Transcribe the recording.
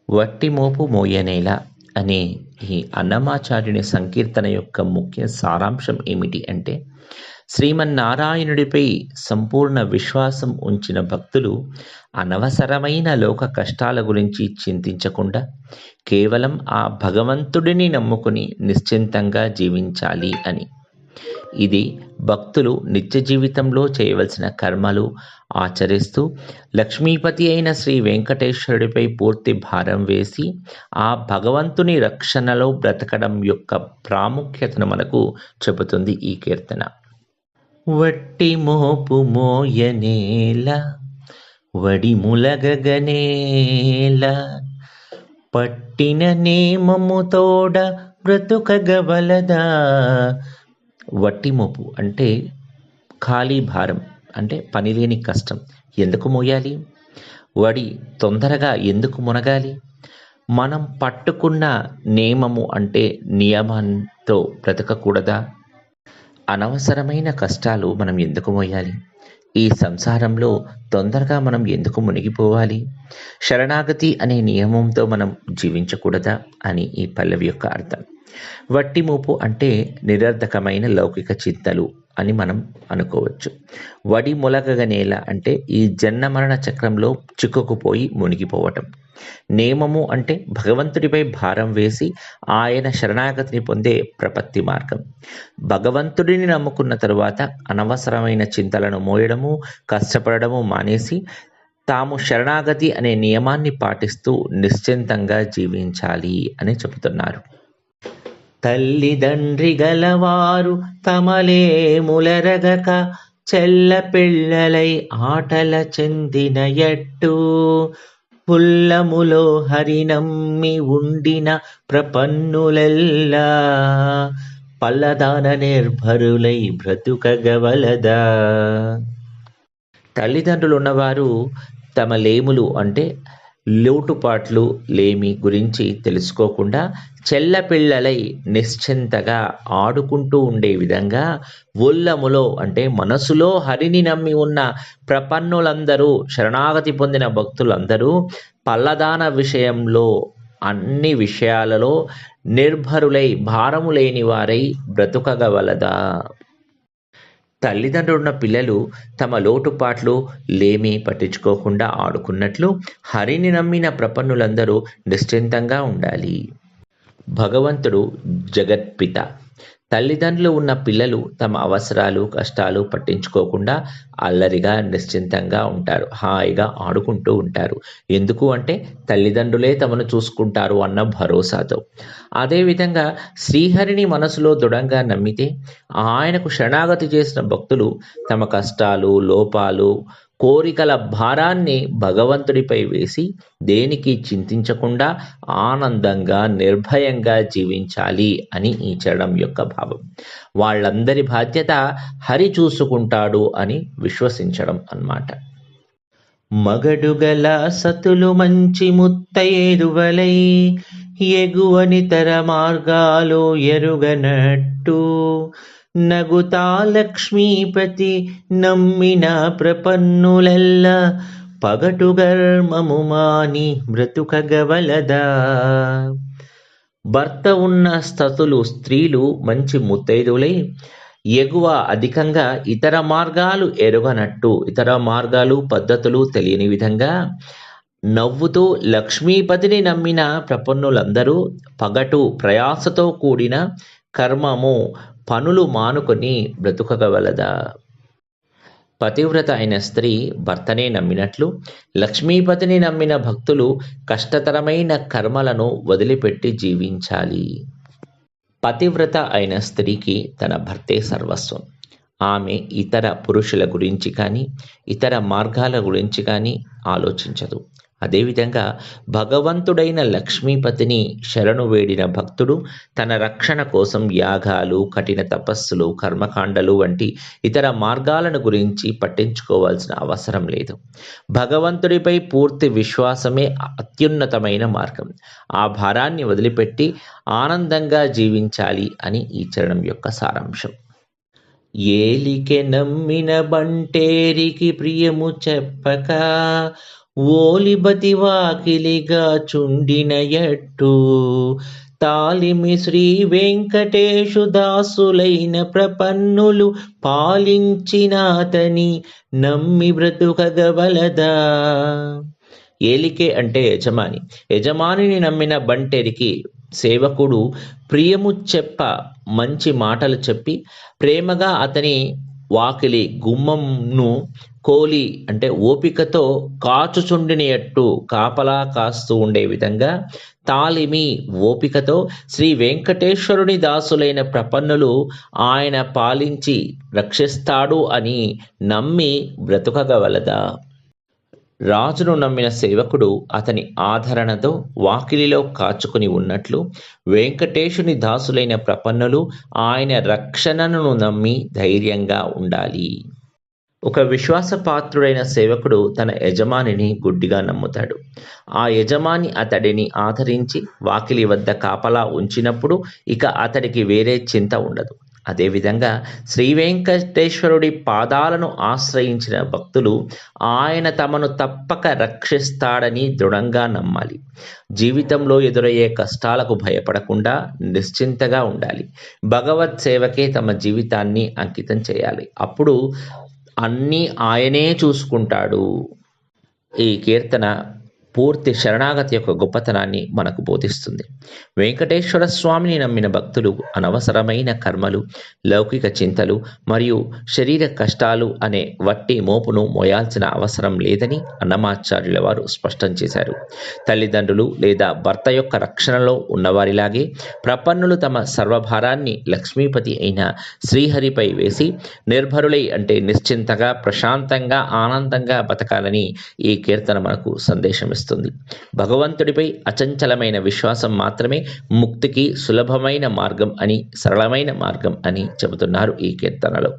వట్టి మోపు మోయనేల అనే ఈ అన్నమాచార్యుని సంకీర్తన యొక్క ముఖ్య సారాంశం ఏమిటి అంటే, శ్రీమన్నారాయణుడిపై సంపూర్ణ విశ్వాసం ఉంచిన భక్తులు అనవసరమైన లోక కష్టాల గురించి చింతించకుండా కేవలం ఆ భగవంతుడిని నమ్ముకుని నిశ్చింతంగా జీవించాలి అని. ఇది భక్తులు నిత్య జీవితంలో చేయవలసిన కర్మలు ఆచరిస్తూ లక్ష్మీపతి అయిన శ్రీ వెంకటేశ్వరుడిపై పూర్తి భారం వేసి ఆ భగవంతుని రక్షణలో బ్రతకడం యొక్క ప్రాముఖ్యతను మనకు చెబుతుంది ఈ కీర్తన. వట్టి మోపు మోయనేల వడిములగగనేల పట్టిన నేమము తోడ బ్రతుకగవలదా. వట్టి మోపు అంటే ఖాళీ భారం, అంటే పనిలేని కష్టం ఎందుకు మోయాలి? వడి తొందరగా ఎందుకు మునగాలి? మనం పట్టుకున్న నియమము అంటే నియమంతో బ్రతకకూడదా? అనవసరమైన కష్టాలు మనం ఎందుకు మోయాలి? ఈ సంసారంలో తొందరగా మనం ఎందుకు మునిగిపోవాలి? శరణాగతి అనే నియమంతో మనం జీవించకూడదా అని ఈ పల్లవి యొక్క అర్థం. వట్టి మోపు అంటే నిరర్ధకమైన లౌకిక చింతలు అని మనం అనుకోవచ్చు. వడి మొలగగనేల అంటే ఈ జన్మ మరణ చక్రంలో చిక్కుకుపోయి మునిగిపోవటం. నేమము అంటే భగవంతుడిపై భారం వేసి ఆయన శరణాగతిని పొందే ప్రపత్తి మార్గం. భగవంతుడిని నమ్ముకున్న తరువాత అనవసరమైన చింతలను మోయడము, కష్టపడము మానేసి తాము శరణాగతి అనే నియమాన్ని పాటిస్తూ నిశ్చింతంగా జీవించాలి అని చెబుతున్నారు. తల్లిదండ్రి గలవారు తమలేములరగక చెల్ల పిల్లలై ఆటల చెందిన ఎట్టు పుల్లములో హరినమ్మి ఉండిన ప్రపన్నులెల్లా పల్లదాన నిర్భరులై బ్రతుకగవలదా. తల్లిదండ్రులు ఉన్నవారు తమ లేములు అంటే లోటుపాట్లు లేమి గురించి తెలుసుకోకుండా చెల్లపిల్లలై నిశ్చింతగా ఆడుకుంటూ ఉండే విధంగా ఉల్లములో అంటే మనసులో హరిని నమ్మి ఉన్న ప్రపన్నులందరూ, శరణాగతి పొందిన భక్తులందరూ పల్లదాన విషయంలో అన్ని విషయాలలో నిర్భరులై భారము లేని వారై బ్రతుకగవలదా. తల్లిదండ్రులున్న పిల్లలు తమ లోటుపాట్లు లేమి పట్టించుకోకుండా ఆడుకున్నట్లు హరిని నమ్మిన ప్రపన్నులందరూ నిశ్చింతంగా ఉండాలి. భగవంతుడు జగత్పిత. తల్లిదండ్రులు ఉన్న పిల్లలు తమ అవసరాలు కష్టాలు పట్టించుకోకుండా అల్లరిగా నిశ్చింతంగా ఉంటారు, హాయిగా ఆడుకుంటూ ఉంటారు. ఎందుకు అంటే తల్లిదండ్రులే తమను చూసుకుంటారు అన్న భరోసాతో. అదేవిధంగా శ్రీహరిని మనసులో దృఢంగా నమ్మితే ఆయనకు శరణాగతి చేసిన భక్తులు తమ కష్టాలు లోపాలు కోరికల భారాన్ని భగవంతుడిపై వేసి దేనికి చింతించకుండా ఆనందంగా నిర్భయంగా జీవించాలి అని ఈ చరణం యొక్క భావం. వాళ్ళందరి బాధ్యత హరి చూసుకుంటాడు అని విశ్వసించడం అన్నమాట. మగడుగల సతులు మంచి ముత్తైదువలై ఎగువనితర మార్గాలు ఎరుగనట్టు నగుతా లక్ష్మీపతి నమ్మిన ప్రపన్నులెల్ల పగటు గర్మము మాని బ్రతుకగవలదా. భర్త ఉన్న స్థతులు స్త్రీలు మంచి ముత్తైదులై ఎగువ అధికంగా ఇతర మార్గాలు ఎరుగనట్టు, ఇతర మార్గాలు పద్ధతులు తెలియని విధంగా నవ్వుతూ లక్ష్మీపతిని నమ్మిన ప్రపన్నులందరూ పగటు ప్రయాసతో కూడిన కర్మము పనులు మానుకొని బ్రతుకగవలదా. పతివ్రత అయిన స్త్రీ భర్తనే నమ్మినట్లు లక్ష్మీపతిని నమ్మిన భక్తులు కష్టతరమైన కర్మలను వదిలిపెట్టి జీవించాలి. పతివ్రత అయిన స్త్రీకి తన భర్తే సర్వస్వం. ఆమె ఇతర పురుషుల గురించి కానీ ఇతర మార్గాల గురించి కానీ ఆలోచించదు. అదేవిధంగా భగవంతుడైన లక్ష్మీపతిని శరణు వేడిన భక్తుడు తన రక్షణ కోసం యాగాలు, కఠిన తపస్సులు, కర్మకాండలు వంటి ఇతర మార్గాలను గురించి పట్టించుకోవాల్సిన అవసరం లేదు. భగవంతుడిపై పూర్తి విశ్వాసమే అత్యున్నతమైన మార్గం. ఆ భారాన్ని వదిలిపెట్టి ఆనందంగా జీవించాలి అని ఈ చరణం యొక్క సారాంశం. ఏలికె నమ్మిన బంటేరికి ప్రియము చెప్పక ఓలిబతి వాకిలిగా చుండిన ఎట్టు తాలిమి శ్రీ వెంకటేశు దాసులైన ప్రపన్నులు పాలించినాతని నమ్మి బ్రతుకగవలదా. ఏలికే అంటే యజమాని. యజమానిని నమ్మిన బంటెరికి సేవకుడు ప్రియము చెప్ప మంచి మాటలు చెప్పి ప్రేమగా అతని వాకిలి గుమ్మంను కోలి అంటే ఓపికతో కాచుచుండినట్టు కాపలా కాస్తూ ఉండే విధంగా తాలిమి ఓపికతో శ్రీ వెంకటేశ్వరుని దాసులైన ప్రపన్నులు ఆయన పాలించి రక్షిస్తాడు అని నమ్మి బ్రతుకగవలదా. రాజును నమ్మిన సేవకుడు అతని ఆదరణతో వాకిలిలో కాచుకుని ఉన్నట్లు వెంకటేశుని దాసులైన ప్రపన్నులు ఆయన రక్షణను నమ్మి ధైర్యంగా ఉండాలి. ఒక విశ్వాసపాత్రుడైన సేవకుడు తన యజమానిని గుడ్డిగా నమ్ముతాడు. ఆ యజమాని అతడిని ఆదరించి వాకిలి వద్ద కాపలా ఉంచినప్పుడు ఇక అతడికి వేరే చింత ఉండదు. అదేవిధంగా శ్రీ వెంకటేశ్వరుడి పాదాలను ఆశ్రయించిన భక్తులు ఆయన తమను తప్పక రక్షిస్తాడని దృఢంగా నమ్మాలి. జీవితంలో ఎదురయ్యే కష్టాలకు భయపడకుండా నిశ్చింతగా ఉండాలి. భగవత్ సేవకే తమ జీవితాన్ని అంకితం చేయాలి. అప్పుడు అన్నీ ఆయనే చూసుకుంటాడు. ఈ కీర్తన పూర్తి శరణాగతి యొక్క గొప్పతనాన్ని మనకు బోధిస్తుంది. వెంకటేశ్వర స్వామిని నమ్మిన భక్తులు అనవసరమైన కర్మలు, లౌకిక చింతలు మరియు శరీర కష్టాలు అనే వట్టి మోపును మోయాల్సిన అవసరం లేదని అన్నమాచార్యుల వారు స్పష్టం చేశారు. తల్లిదండ్రులు లేదా భర్త యొక్క రక్షణలో ఉన్నవారిలాగే ప్రపన్నులు తమ సర్వభారాన్ని లక్ష్మీపతి అయిన శ్రీహరిపై వేసి నిర్భరులై అంటే నిశ్చింతగా, ప్రశాంతంగా, ఆనందంగా బతకాలని ఈ కీర్తన మనకు సందేశం ఇస్తుంది. భగవంతుడిపై అచంచలమైన విశ్వాసం మాత్రమే ముక్తికి సులభమైన మార్గం అని, సరళమైన మార్గం అని చెబుతున్నారు ఈ కీర్తనలో.